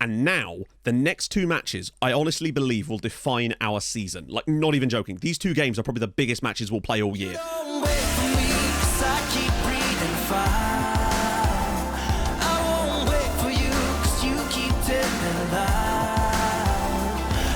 And now, the next two matches, I honestly believe will define our season. Like, not even joking. These two games are probably the biggest matches we'll play all year. Don't wait for me, 'cause I keep breathing fire. I won't wait for you, 'cause you keep telling lies.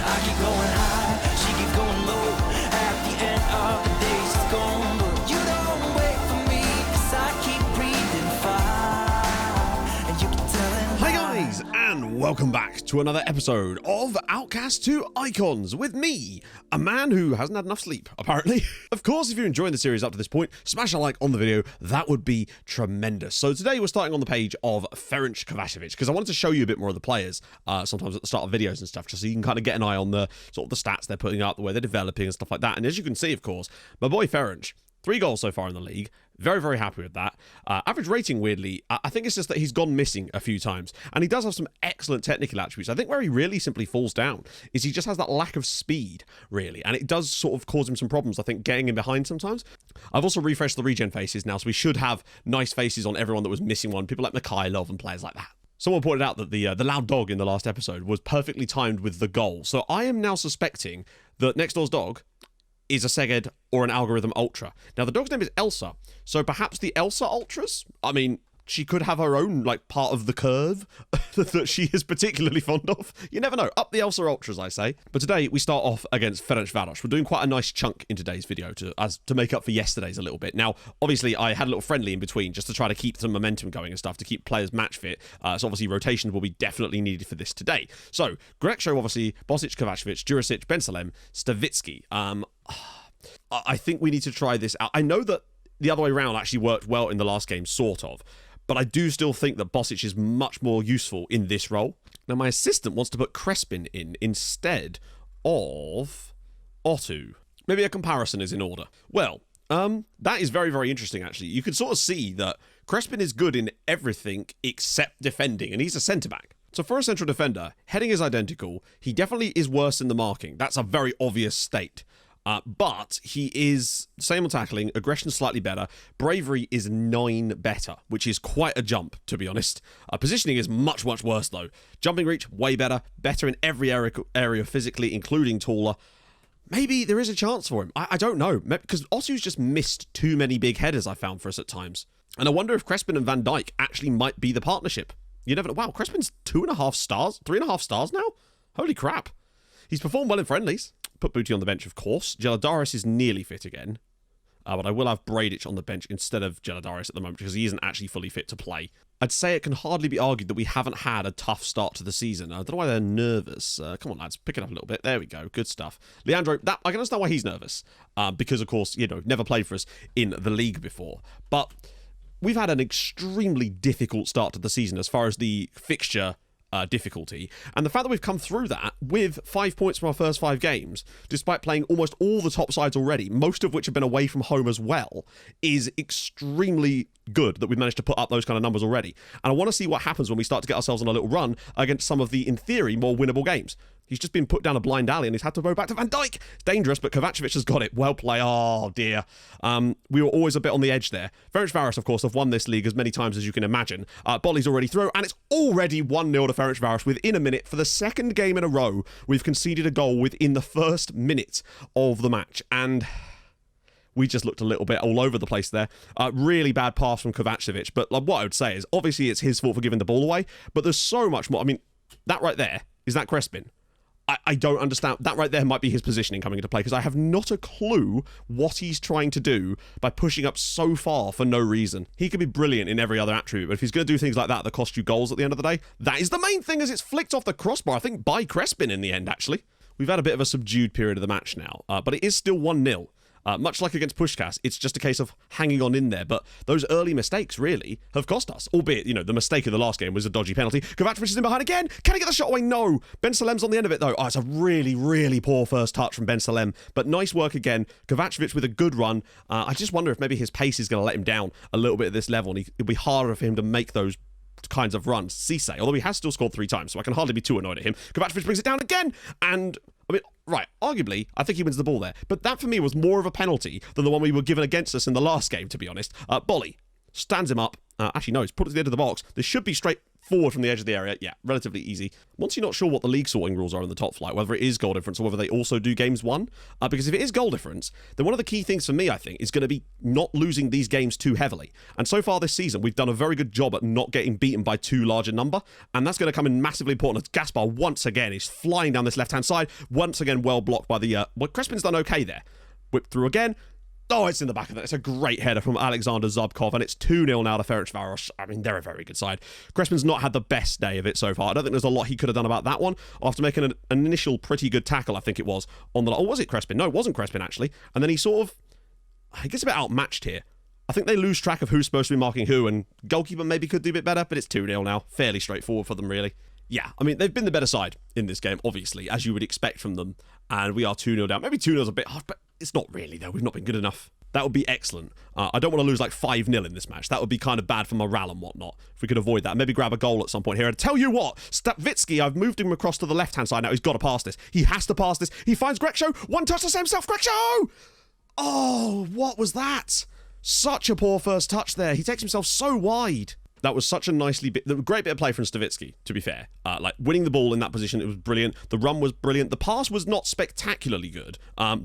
I keep going high, she keeps going low. At the end of the day, she's gone. But you don't wait for me, 'cause I keep breathing fire. And you keep telling Hi guys, and welcome back to another episode of Outcasts to Icons with me, a man who hasn't had enough sleep, apparently. Of course, if you're enjoying the series up to this point, smash a like on the video, that would be tremendous. So today we're starting on the page of Ferencváros, because I wanted to show you a bit more of the players, sometimes at the start of videos and stuff, just so you can kind of get an eye on the sort of the stats they're putting up, the way they're developing and stuff like that. And as you can see, of course, my boy Ferenc, 3 goals so far in the league. Very, very happy with that. Average rating, weirdly, I think it's just that he's gone missing a few times. And he does have some excellent technical attributes. I think where he really simply falls down is he just has that lack of speed, really. And it does sort of cause him some problems, I think, getting in behind sometimes. I've also refreshed the regen faces now, so we should have nice faces on everyone that was missing one. People like Mikhailov and players like that. Someone pointed out that the loud dog in the last episode was perfectly timed with the goal. So I am now suspecting that next door's dog is a Seged or an algorithm ultra. Now, the dog's name is ELSA, so perhaps the ELSA ultras? I mean, she could have her own, like, part of the curve that she is particularly fond of. You never know. Up the ELSA ultras, I say. But today, we start off against Ferencváros. We're doing quite a nice chunk in today's video to make up for yesterday's a little bit. Now, obviously, I had a little friendly in between just to try to keep some momentum going and stuff, to keep players match fit. So obviously, rotations will be definitely needed for this today. So, Greksho, obviously, Bosic, Kovacevic, Jurisic, Bensalem, Stavitsky. I think we need to try this out. I know that the other way around actually worked well in the last game, sort of. But I do still think that Bosic is much more useful in this role. Now, my assistant wants to put Crespin in instead of Otto. Maybe a comparison is in order. Well, that is very, very interesting, actually. You can sort of see that Crespin is good in everything except defending, and he's a centre-back. So for a central defender, heading is identical. He definitely is worse in the marking. That's a very obvious state. But he is same on tackling, aggression slightly better, bravery is 9 better, which is quite a jump, to be honest. Positioning is much, much worse, though. Jumping reach, way better in every area physically, including taller. Maybe there is a chance for him. I don't know, because Otto's just missed too many big headers, I found, for us at times. And I wonder if Crespin and Van Dijk actually might be the partnership. You never know. Wow, Crespin's 2.5 stars? 3.5 stars now? Holy crap. He's performed well in friendlies. Put Booty on the bench, of course. Geladaris is nearly fit again. But I will have Bradic on the bench instead of Geladaris at the moment because he isn't actually fully fit to play. I'd say it can hardly be argued that we haven't had a tough start to the season. I don't know why they're nervous. Come on, lads, pick it up a little bit. There we go. Good stuff. Leandro, I can understand why he's nervous. Because, of course, never played for us in the league before. But we've had an extremely difficult start to the season as far as the fixture difficulty, and the fact that we've come through that with 5 points from our first 5 games, despite playing almost all the top sides already, most of which have been away from home as well, is extremely good that we've managed to put up those kind of numbers already. And I want to see what happens when we start to get ourselves on a little run against some of the, in theory, more winnable games. He's just been put down a blind alley and he's had to go back to Van Dijk. It's dangerous, but Kovacevic has got it. Well played. Oh, dear. We were always a bit on the edge there. Ferencváros, of course, have won this league as many times as you can imagine. Bolly's already through, and it's already 1-0 to Ferencváros within a minute. For the second game in a row, we've conceded a goal within the first minute of the match. And we just looked a little bit all over the place there. Really bad pass from Kovacevic. But what I would say is, obviously, it's his fault for giving the ball away. But there's so much more. I mean, that right there, is that Crespin? I don't understand. That right there might be his positioning coming into play, because I have not a clue what he's trying to do by pushing up so far for no reason. He could be brilliant in every other attribute, but if he's going to do things like that cost you goals at the end of the day, that is the main thing, as it's flicked off the crossbar, I think, by Crespin in the end, actually. We've had a bit of a subdued period of the match now, but it is still 1-0. Much like against Pushkas, it's just a case of hanging on in there. But those early mistakes really have cost us. Albeit, the mistake of the last game was a dodgy penalty. Kovacevic is in behind again. Can he get the shot away? No. Bensalem's on the end of it, though. Oh, it's a really, really poor first touch from Bensalem. But nice work again. Kovacevic with a good run. I just wonder if maybe his pace is going to let him down a little bit at this level. And it'll be harder for him to make those kinds of runs. Cisse, although he has still scored 3 times, so I can hardly be too annoyed at him. Kovacevic brings it down again. And I mean, right, arguably, I think he wins the ball there. But that, for me, was more of a penalty than the one we were given against us in the last game, to be honest. Bolly stands him up. Actually, no, he's put it to the end of the box. This should be straight forward from the edge of the area. Yeah, relatively easy. Once you're not sure what the league sorting rules are in the top flight, whether it is goal difference or whether they also do games won, because if it is goal difference, then one of the key things for me, I think, is going to be not losing these games too heavily. And so far this season, we've done a very good job at not getting beaten by too large a number, and that's going to come in massively important as Gaspar once again is flying down this left-hand side, once again well blocked by the... well, Crespin's done okay there. Whipped through again. Oh, it's in the back of that. It's a great header from Alexander Zubkov, and it's 2-0 now to Ferencváros. I mean, they're a very good side. Crespin's not had the best day of it so far. I don't think there's a lot he could have done about that one after making an initial pretty good tackle, I think it was, on the... Oh, was it Crespin? No, it wasn't Crespin, actually. And then he sort of... He gets a bit outmatched here. I think they lose track of who's supposed to be marking who, and goalkeeper maybe could do a bit better, but it's 2-0 now. Fairly straightforward for them, really. Yeah, I mean, they've been the better side in this game, obviously, as you would expect from them. And we are 2-0 down. Maybe 2-0 is a bit hard, but it's not really, though. We've not been good enough. That would be excellent. I don't want to lose like 5-0 in this match. That would be kind of bad for morale and whatnot. If we could avoid that. Maybe grab a goal at some point here. And tell you what, Stapvitsky, I've moved him across to the left-hand side now. He's got to pass this. He has to pass this. He finds Greksho. One touch to save himself. Greksho! Oh, what was that? Such a poor first touch there. He takes himself so wide. That was such a great bit of play from Stapvitsky, to be fair. Like, winning the ball in that position, it was brilliant. The run was brilliant. The pass was not spectacularly good.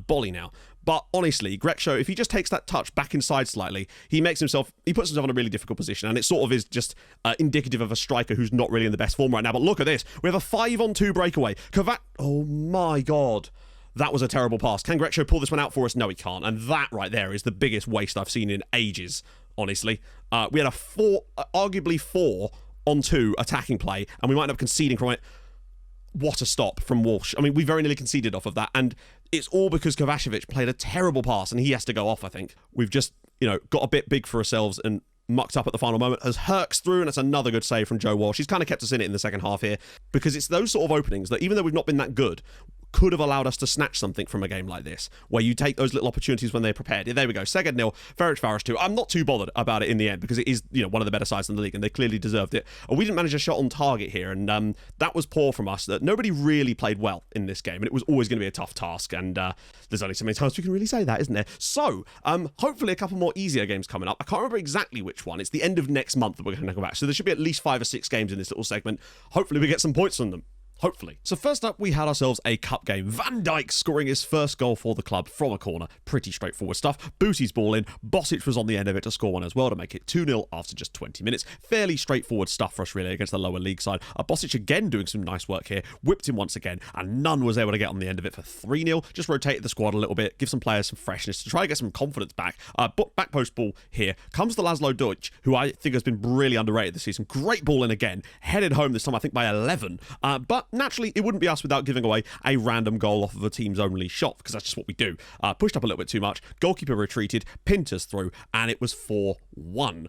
Bolly now. But honestly, Greksho, if he just takes that touch back inside slightly, he puts himself in a really difficult position. And it sort of is just indicative of a striker who's not really in the best form right now. But look at this. We have a 5-on-2 breakaway. Oh my God. That was a terrible pass. Can Greksho pull this one out for us? No, he can't. And that right there is the biggest waste I've seen in ages, honestly. We had a arguably 4-on-2 attacking play, and we might end up conceding from it. What a stop from Walsh. I mean, we very nearly conceded off of that, and it's all because Kovacevic played a terrible pass, and he has to go off, I think. We've just, got a bit big for ourselves and mucked up at the final moment. As Herc's through, and it's another good save from Joe Walsh. He's kind of kept us in it in the second half here, because it's those sort of openings that, even though we've not been that good, could have allowed us to snatch something from a game like this, where you take those little opportunities when they're prepared. Yeah, there we go. 2-0, Ferencváros 2. I'm not too bothered about it in the end, because it is, one of the better sides in the league, and they clearly deserved it. We didn't manage a shot on target here, and that was poor from us. That nobody really played well in this game, and it was always going to be a tough task, and there's only so many times we can really say that, isn't there? So, hopefully a couple more easier games coming up. I can't remember exactly which one. It's the end of next month that we're going to go back, so there should be at least 5 or 6 games in this little segment. Hopefully we get some points from them. Hopefully. So first up, we had ourselves a cup game. Van Dijk scoring his first goal for the club from a corner. Pretty straightforward stuff. Bootie's ball in. Bosic was on the end of it to score one as well to make it 2-0 after just 20 minutes. Fairly straightforward stuff for us, really, against the lower league side. Bosic again doing some nice work here. Whipped him once again, and none was able to get on the end of it for 3-0. Just rotated the squad a little bit, give some players some freshness to try and get some confidence back. Back post ball here comes the Laszlo Deutsch, who I think has been really underrated this season. Great ball in again. Headed home this time, I think, by 11. But naturally, it wouldn't be us without giving away a random goal off of a team's only shot, because that's just what we do. Pushed up a little bit too much. Goalkeeper retreated, pinned us through, and it was 4-1.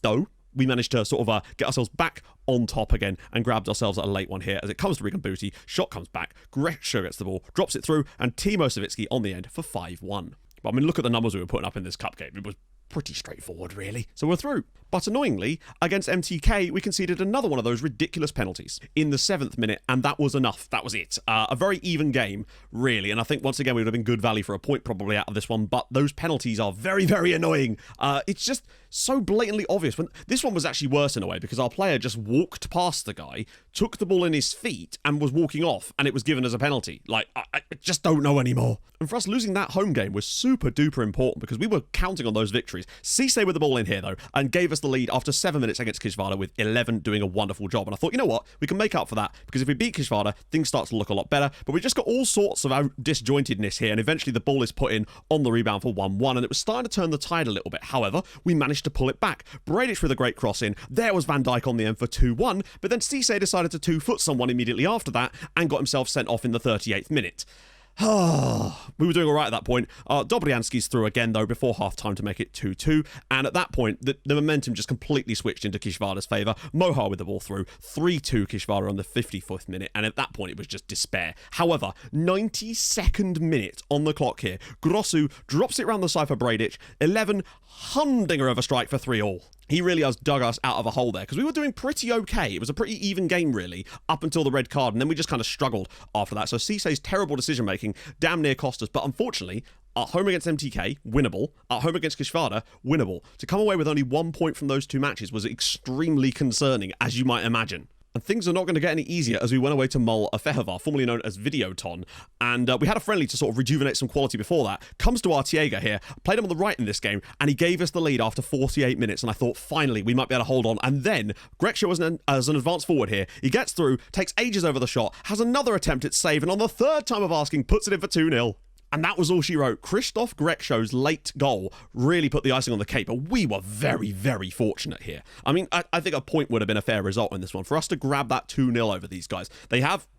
Though, we managed to sort of get ourselves back on top again and grabbed ourselves a late one here as it comes to Regan Booty. Shot comes back. Greksho gets the ball, drops it through, and Timo Savitsky on the end for 5-1. But I mean, look at the numbers we were putting up in this cup game. It was pretty straightforward, really. So we're through. But annoyingly, against MTK, we conceded another one of those ridiculous penalties in the 7th minute, and that was enough. That was it. A very even game, really. And I think, once again, we would have been good value for a point probably out of this one, but those penalties are very, very annoying. It's just so blatantly obvious. When this one was actually worse in a way, because our player just walked past the guy, took the ball in his feet, and was walking off, and it was given as a penalty. Like, I just don't know anymore. And for us, losing that home game was super duper important, because we were counting on those victories. Cisse with the ball in here, though, and gave us the lead after 7 minutes against Kishvarda, with 11 doing a wonderful job. And I thought, you know what? We can make up for that, because if we beat Kishvarda, things start to look a lot better. But we just got all sorts of disjointedness here, and eventually the ball is put in on the rebound for 1-1, and it was starting to turn the tide a little bit. However, we managed to pull it back. Bradic with a great cross in. There was Van Dijk on the end for 2-1, but then Cisse decided to 2-foot someone immediately after that and got himself sent off in the 38th minute. We were doing all right at that point. Dobrianski's through again, though, before half-time to make it 2-2. And at that point, the momentum just completely switched into Kishvarda's favour. Mohar with the ball through. 3-2 Kishvarda on the 54th minute. And at that point, it was just despair. However, 92nd minute on the clock here. Grossu drops it round the side for Bradic. 11, humdinger of a strike for 3-all. He really has dug us out of a hole there, because we were doing pretty okay. It was a pretty even game, really, up until the red card, and then we just kind of struggled after that. So Cisse's terrible decision-making damn near cost us, but unfortunately, At home against MTK, winnable. At home against Kishvarda, winnable. To come away with only 1 point from those 2 matches was extremely concerning, as you might imagine. And things are not going to get any easier as we went away to Mull Ferencváros, formerly known as Videoton. And we had a friendly to sort of rejuvenate some quality before that. Comes to Artiega here, played him on the right in this game, and he gave us the lead after 48 minutes. And I thought, finally, we might be able to hold on. And then, Greksho as an advanced forward here, he gets through, takes ages over the shot, has another attempt at save, and on the third time of asking, puts it in for 2-0. And that was all she wrote. Krzysztof Greksho's late goal really put the icing on the cake, but we were very, very fortunate here. I mean, I think a point would have been a fair result in this one. For us to grab that 2-0 over these guys. They have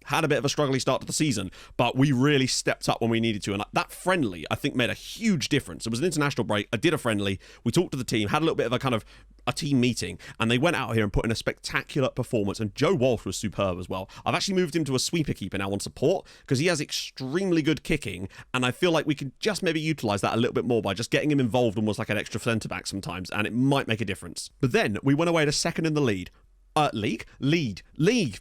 had a bit of a struggling start to the season, but we really stepped up when we needed to. And that friendly, I think, made a huge difference. It was an international break. I did a friendly. We talked to the team, had a little bit of a kind of a team meeting, and they went out here and put in a spectacular performance. And Joe Walsh was superb as well. I've actually moved him to a sweeper keeper now on support because he has extremely good kicking, and I feel like we could just maybe utilise that a little bit more by just getting him involved almost like an extra centre-back sometimes, and it might make a difference. But then we went away to second in the lead. League,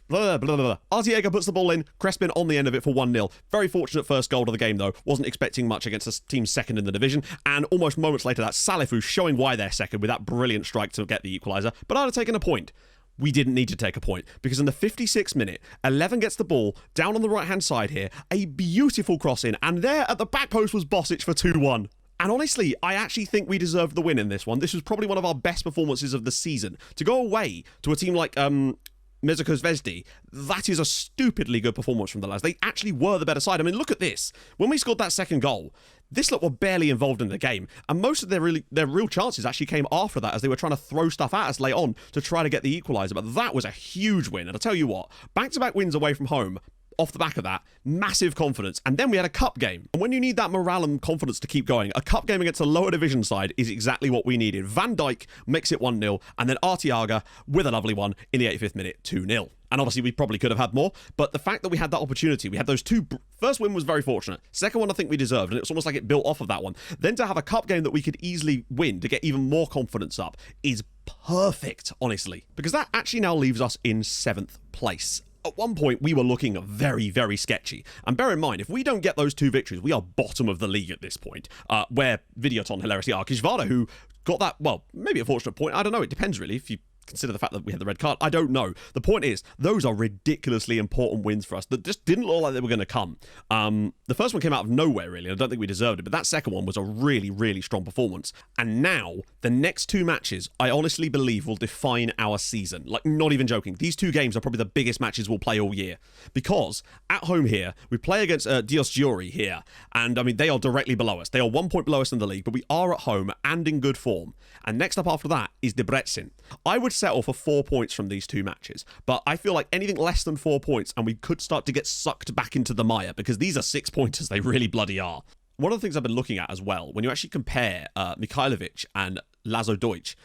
blah, blah, blah, blah. Artiega puts the ball in, Crespin on the end of it for 1-0. Very fortunate first goal of the game, though. Wasn't expecting much against a team second in the division. And almost moments later, that's Salifu showing why they're second with that brilliant strike to get the equaliser. But I'd have taken a point. We didn't need to take a point because in the 56th minute, 11 gets the ball down on the right-hand side here. A beautiful cross in. And there at the back post was Bosic for 2-1. And honestly, I actually think we deserved the win in this one. This was probably one of our best performances of the season. To go away to a team like Meziko Zvezdi, that is a stupidly good performance from the lads. They actually were the better side. I mean, look at this. When we scored that second goal, this lot were barely involved in the game. And most of their real chances actually came after that as they were trying to throw stuff at us late on to try to get the equaliser. But that was a huge win. And I'll tell you what, back-to-back wins away from home, off the back of that, massive confidence. And then we had a cup game. And when you need that morale and confidence to keep going, a cup game against a lower division side is exactly what we needed. Van Dijk makes it 1-0, and then Artiaga with a lovely one in the 85th minute, 2-0. And obviously we probably could have had more, but the fact that we had that opportunity, we had those two, first win was very fortunate. Second one I think we deserved, and it was almost like it built off of that one. Then to have a cup game that we could easily win to get even more confidence up is perfect, honestly. Because that actually now leaves us in 7th place. At one point, we were looking very, very sketchy. And bear in mind, if we don't get those 2 victories, we are bottom of the league at this point. Where Videoton hilariously are. Kishvarda, who got that, well, maybe a fortunate point. I don't know. It depends, really. If you consider the fact that we had the red card, I don't know. The point is, those are ridiculously important wins for us that just didn't look like they were going to come. The first one came out of nowhere, really. I don't think we deserved it, but that second one was a really, really strong performance. And now, the next 2 matches, I honestly believe will define our season. Like, not even joking. These 2 games are probably the biggest matches we'll play all year. Because, at home here, we play against Dios Giori here. And, I mean, they are directly below us. They are 1 point below us in the league, but we are at home and in good form. And next up after that is Debrecen. I would settle for 4 points from these 2 matches, but I feel like anything less than 4 points and we could start to get sucked back into the mire because these are 6 pointers, they really bloody are. One of the things I've been looking at as well, when you actually compare Mikhailovic and Lazo Deutsch,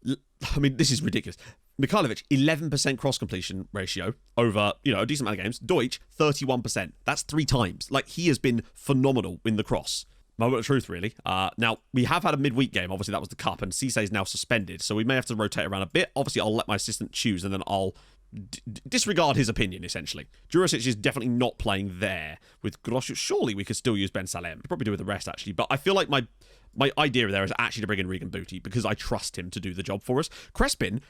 I mean, this is ridiculous. Mikhailovic, 11% cross completion ratio over, a decent amount of games. Deutsch, 31%. That's 3 times. Like, he has been phenomenal in the cross. Moment of truth, really. Now, we have had a midweek game. Obviously, that was the Cup, and Cisse is now suspended, so we may have to rotate around a bit. Obviously, I'll let my assistant choose, and then I'll disregard his opinion, essentially. Jurasic is definitely not playing there. With Grosju, surely we could still use Ben Salem. Probably do with the rest, actually. But I feel like my idea there is actually to bring in Regan Booty, because I trust him to do the job for us. Crespin,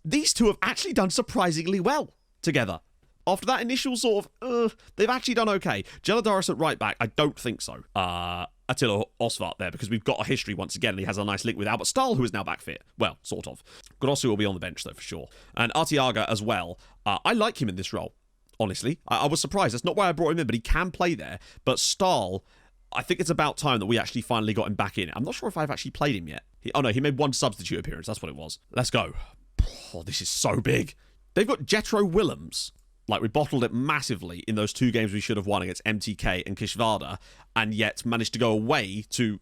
these 2 have actually done surprisingly well together. After that initial sort of, they've actually done okay. Geladaris at right back, I don't think so. Attila Osvart there, because we've got a history once again, and he has a nice link with Albert Stahl, who is now back fit. Well, sort of. Grossu will be on the bench, though, for sure. And Artiaga as well. I like him in this role, honestly. I was surprised. That's not why I brought him in, but he can play there. But Stahl, I think it's about time that we actually finally got him back in. I'm not sure if I've actually played him yet. He made 1 substitute appearance. That's what it was. Let's go. Oh, this is so big. They've got Jetro Willems. Like, we bottled it massively in those 2 games we should have won against MTK and Kishvarda, and yet managed to go away to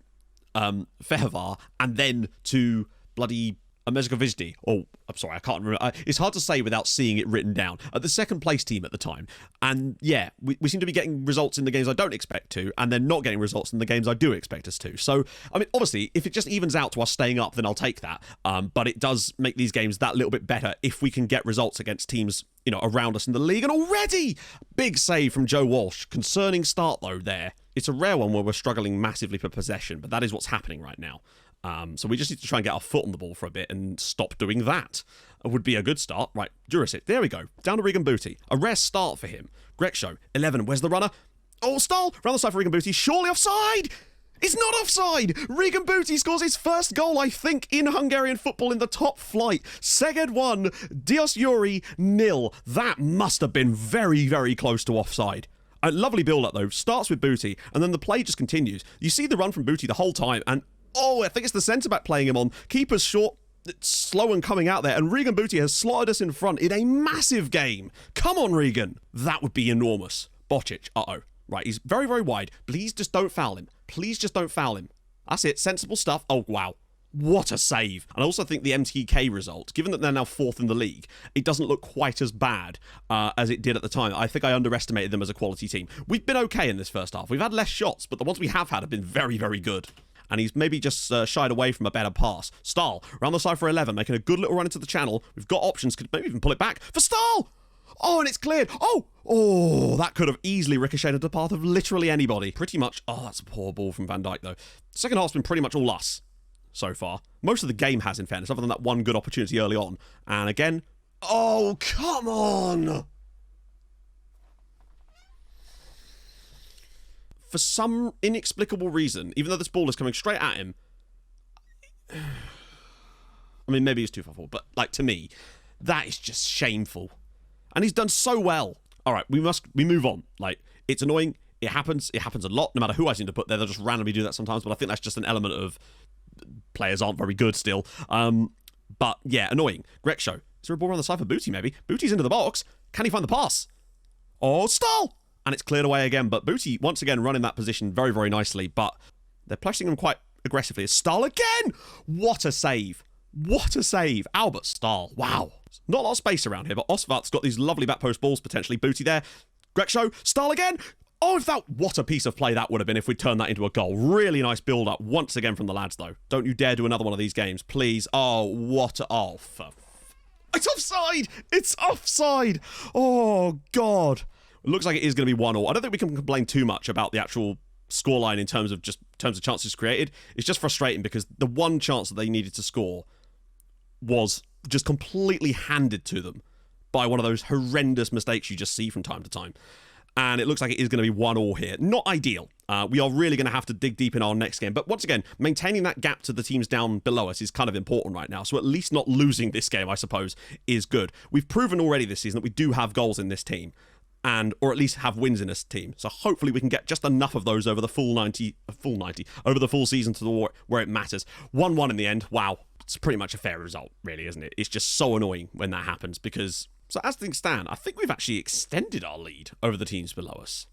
Ferencváros and then to bloody Mezgovizdi. Oh, I'm sorry, I can't remember. It's hard to say without seeing it written down. At the second place team at the time. And yeah, we seem to be getting results in the games I don't expect to, and then not getting results in the games I do expect us to. So, I mean, obviously, if it just evens out to us staying up, then I'll take that. But it does make these games that little bit better if we can get results against teams, around us in the league. And already, big save from Joe Walsh. Concerning start, though, there. It's a rare one where we're struggling massively for possession, but that is what's happening right now. So we just need to try and get our foot on the ball for a bit and stop doing that. It would be a good start. Right, Jurassic, there we go. Down to Regan Booty. A rare start for him. Grexo, 11, where's the runner? Oh, Stahl, round the side for Regan Booty, surely offside! It's not offside! Regan Booty scores his first goal, I think, in Hungarian football in the top flight. Szeged 1, Diosgyőri 0. That must have been very, very close to offside. A lovely build-up, though. Starts with Booty, and then the play just continues. You see the run from Booty the whole time, and oh, I think it's the centre-back playing him on. Keeper's short, slow and coming out there, and Regan Booty has slotted us in front in a massive game. Come on, Regan. That would be enormous. Bocic, uh-oh. Right, he's very, very wide. Please just don't foul him. Please just don't foul him. That's it. Sensible stuff. Oh, wow. What a save. And I also think the MTK result, given that they're now 4th in the league, it doesn't look quite as bad as it did at the time. I think I underestimated them as a quality team. We've been okay in this first half. We've had less shots, but the ones we have had have been very, very good. And he's maybe just shied away from a better pass. Stahl, round the side for 11, making a good little run into the channel. We've got options. Could maybe even pull it back for Stahl. Oh, and it's cleared. Oh, that could have easily ricocheted the path of literally anybody. Pretty much. Oh, that's a poor ball from Van Dijk, though. Second half's been pretty much all us so far. Most of the game has, in fairness, other than that one good opportunity early on. And again, oh, come on. For some inexplicable reason, even though this ball is coming straight at him, I mean, maybe it's too far forward, but, like, to me, that is just shameful. And he's done so well. All right, we move on. Like, it's annoying. It happens. It happens a lot, no matter who I seem to put there. They'll just randomly do that sometimes, but I think that's just an element of players aren't very good still. But, yeah, annoying. Grexo. Is there a ball around the side for Booty, maybe? Booty's into the box. Can he find the pass? Oh, Stahl! And it's cleared away again. But Booty, once again, running that position very, very nicely. But they're pressing him quite aggressively. It's Stahl again! What a save. What a save. Albert Stahl. Wow. Not a lot of space around here, but Osvat's got these lovely back post balls, potentially. Booty there. Grexo. Stahl again. Oh, what a piece of play that would have been if we'd turned that into a goal. Really nice build-up once again from the lads, though. Don't you dare do another one of these games, please. Oh, what a... Oh, it's offside! It's offside! Oh, God. It looks like it is going to be 1-1. I don't think we can complain too much about the actual scoreline in terms of chances created. It's just frustrating because the one chance that they needed to score was just completely handed to them by one of those horrendous mistakes you just see from time to time. And it looks like it is going to be 1-1 here. Not ideal. We are really going to have to dig deep in our next game. But once again, maintaining that gap to the teams down below us is kind of important right now. So at least not losing this game, I suppose, is good. We've proven already this season that we do have goals in this team. Or at least have wins in this team. So hopefully we can get just enough of those over the full 90, over the full season to the where it matters. 1-1 in the end. Wow. It's pretty much a fair result, really, isn't it? It's just so annoying when that happens because, so as things stand, I think we've actually extended our lead over the teams below us,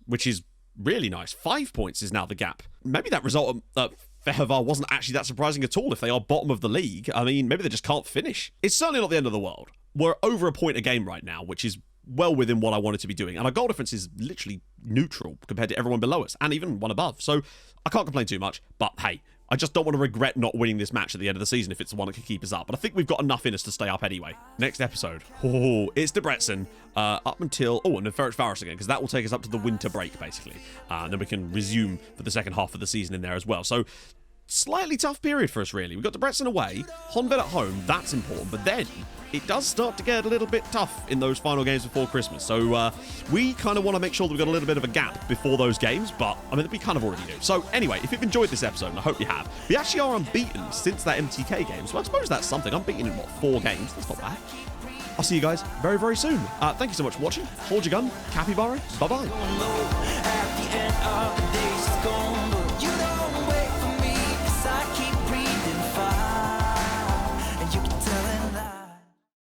which is really nice. 5 points is now the gap. Maybe that result at Ferencváros wasn't actually that surprising at all if they are bottom of the league. I mean, maybe they just can't finish. It's certainly not the end of the world. We're over a point a game right now, which is well within what I wanted to be doing. And our goal difference is literally neutral compared to everyone below us and even one above. So I can't complain too much, but hey, I just don't want to regret not winning this match at the end of the season if it's the one that can keep us up. But I think we've got enough in us to stay up anyway. Next episode. Oh, it's Debrecen up until... Oh, and then Ferencváros again, because that will take us up to the winter break, basically. And then we can resume for the second half of the season in there as well. So slightly tough period for us, really. We've got Debrecen away, Honved at home. That's important. But then it does start to get a little bit tough in those final games before Christmas. So we kind of want to make sure that we've got a little bit of a gap before those games, but I mean, we kind of already do. So anyway, if you've enjoyed this episode, and I hope you have, we actually are unbeaten since that MTK game. So I suppose that's something. Unbeaten in, 4 games? That's not bad. I'll see you guys very, very soon. Thank you so much for watching. Hold your gun. Capybara. Bye-bye.